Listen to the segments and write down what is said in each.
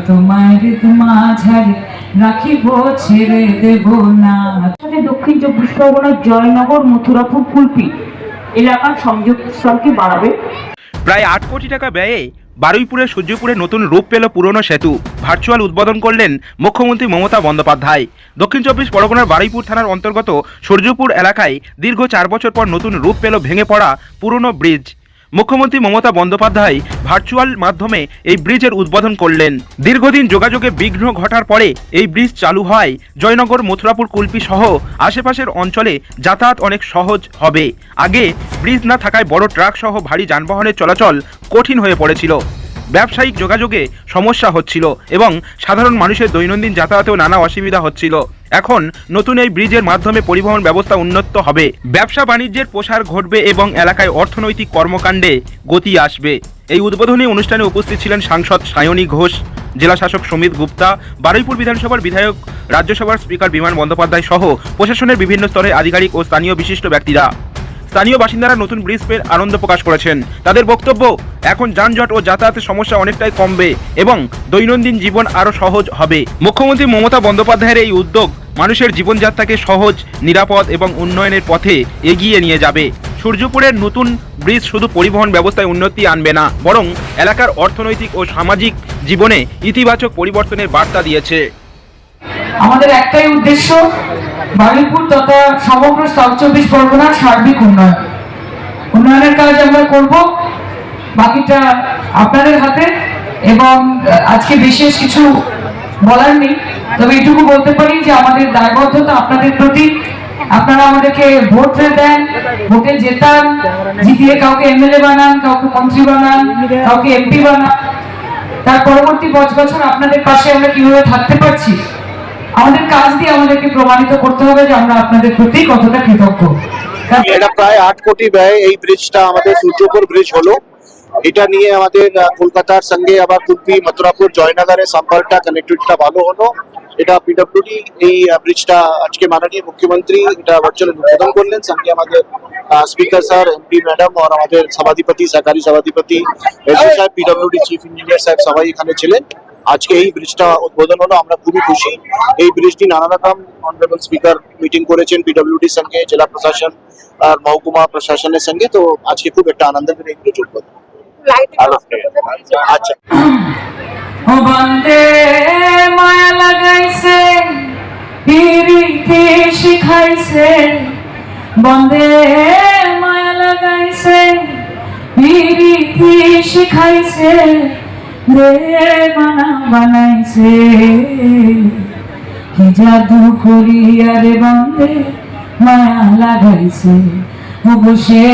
তোমার মাঝারে রাখিব ছেড়ে দেব না। দক্ষিণ চব্বিশ পরগনার জয়নগর মথুরাপুর কুলপি এলাকার সংযোগস্থলকে বাড়াবে। প্রায় 8 কোটি টাকা ব্যয়ে বারুইপুরের সূর্যপুরে নতুন রূপ পেল পুরনো সেতু। ভার্চুয়াল উদ্বোধন করলেন মুখ্যমন্ত্রী মমতা বন্দ্যোপাধ্যায়। দক্ষিণ চব্বিশ পরগনার বারুইপুর থানার অন্তর্গত সূর্যপুর এলাকায় দীর্ঘ 4 বছর পর নতুন রূপ পেল ভেঙে পড়া পুরনো ব্রিজ। মুখ্যমন্ত্রী মমতা বন্দ্যোপাধ্যায় ভার্চুয়াল মাধ্যমে এই ব্রিজের উদ্বোধন করলেন। দীর্ঘদিন যোগাযোগে বিঘ্ন ঘটার পরে এই ব্রিজ চালু হয় জয়নগর মথুরাপুর কুলপি সহ আশেপাশের অঞ্চলে যাতায়াত অনেক সহজ হবে। আগে ব্রিজ না থাকায় বড় ট্রাক সহ ভারী যানবাহনের চলাচল কঠিন হয়ে পড়েছিল, ব্যবসায়িক যোগাযোগে সমস্যা হচ্ছিল এবং সাধারণ মানুষের দৈনন্দিন যাতায়াতেও নানা অসুবিধা হচ্ছিল। এখন নতুন এই ব্রিজের মাধ্যমে পরিবহন ব্যবস্থা উন্নত হবে, ব্যবসা বাণিজ্যের প্রসার ঘটবে এবং এলাকায় অর্থনৈতিক কর্মকাণ্ডে গতি আসবে। এই উদ্বোধনী অনুষ্ঠানে উপস্থিত ছিলেন সাংসদ সায়নী ঘোষ, জেলা শাসক সমিত গুপ্তা, বারুইপুর বিধানসভার বিধায়ক, রাজ্যসভার স্পিকার বিমান বন্দ্যোপাধ্যায় সহ প্রশাসনের বিভিন্ন স্তরের আধিকারিক ও স্থানীয় বিশিষ্ট ব্যক্তিরা। স্থানীয় বাসিন্দারা নতুন ব্রিজ পেয়ে আনন্দ প্রকাশ করেছেন। তাদের বক্তব্য, এখন যানজট ও যাতায়াতের সমস্যা অনেকটাই কমবে এবং দৈনন্দিন জীবন আরও সহজ হবে। মুখ্যমন্ত্রী মমতা বন্দ্যোপাধ্যায়ের এই উদ্যোগ মানুষের জীবনযাত্রাকে সহজ, নিরাপদ এবং উন্নয়নের পথে এগিয়ে নিয়ে যাবে। সূর্যপুরের নতুন ব্রিজ শুধু পরিবহন ব্যবস্থায় উন্নতি আনবে না, বরং এলাকার অর্থনৈতিক ও সামাজিক জীবনে ইতিবাচক পরিবর্তনের বার্তা দিয়েছে। আমাদের একটাই উদ্দেশ্য, বারুইপুর তথা সমগ্র সাউথ চব্বিশ পরগনার সার্বিক উন্নয়নের কাজ আমরা করব, বাকিটা আপনাদের হাতে। এবং আজকে বিশেষ কিছু বলার নেই, তবে এটুকু বলতে পারি যে আমাদের দায়বদ্ধতা আপনাদের প্রতি। আপনারা আমাদেরকে ভোট দেন, ভোটে জেতান, জিতিয়ে কাউকে এমএলএ বানান, কাউকে মন্ত্রী বানান, কাউকে এমপি বানান। তার পরবর্তী 5 বছর আপনাদের পাশে আমরা কিভাবে থাকতে পারছি, আমাদের কাজ দিয়ে আমাদেরকে প্রমাণিত করতে হবে যে আমরা আপনাদের প্রতি কতটা কৃতজ্ঞ। এটা প্রায় 8 কোটি ব্যয় এই ব্রিজটা আমাদের সূর্যপুর ব্রিজ হলো। এটা নিয়ে আমাদের কলকাতার সঙ্গে আবার কুলপি, মথুরাপুর, জয়নগরের সম্পর্কটা, কানেক্টিভিটিটা ভালো হলো। এটা পিডব্লিউডি এই ব্রিজটা আজকে মাননীয় মুখ্যমন্ত্রী এটা ভার্চুয়াল উদ্বোধন করলেন। সঙ্গে আমাদের স্পিকার স্যার, এমপি ম্যাডাম আর আমাদের সভাধিপতি, সরকারি সভাধিপতি, এসডি সাহেব, পিডব্লিউডি চিফ ইঞ্জিনিয়ার সাহেব সবাই এখানে ছিলেন। আজকে এই ব্রিজটা উদ্বোধন হলো, আমরা খুবই খুশি। এই ব্রিজটি নানা রকম অনারেবল স্পিকার মিটিং করেছেন পিডব্লিউডির সঙ্গে, জেলা প্রশাসন আর মহকুমা প্রশাসনের সঙ্গে। তো আজকে খুব একটা আনন্দের দিন এই ব্রিজ উদ্বোধন। আচ্ছা, ও বন্দে মায়া লাগাইছে, পিরিতি শিখাইছে, বন্দে মায়া লাগাইছে, পিরিতি শিখাইছে, দেবানা বানাইছে, কি জাদু করিয়ারে বন্দে মায়া লাগাইছে, বসে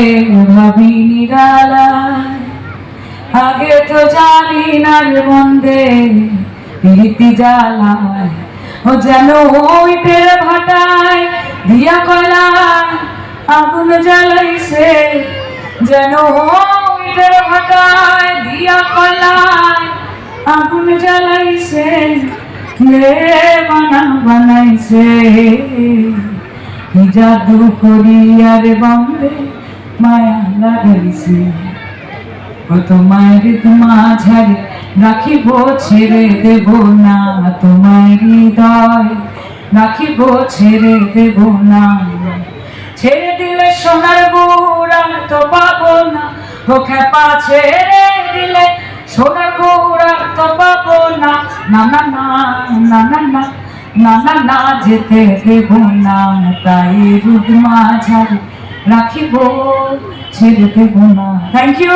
ভাবি নিরালায়, আগে তো জানি না রে বন্দে প্রীতি জ্বালায়, ও যেন ওইটের ভাটায় দিয়া কয়লায় আগুন জ্বালাইছে, যেন ওইটের ভাটায় দিয়া কয়লায় আগুন জ্বালাইছে, দেবানা বানাইছে, কি জাদু করিয়ার বন্দে মায়া লাগাইছে, তোমার মাঝারে রাখিব ছেড়ে দেব না, তোমার হৃদয় রাখিব ছেড়ে দেব না, ছেড়ে দিলে সোনার গুড়া তো পাবো না, ও খেপা ছেড়ে দিলে সোনার গুড়া তো পাবো না, না না না না না না না না না যেতে দেব না, তাই রুদ মাঝারে রাখিব ছেড়ে দেব না। Thank you.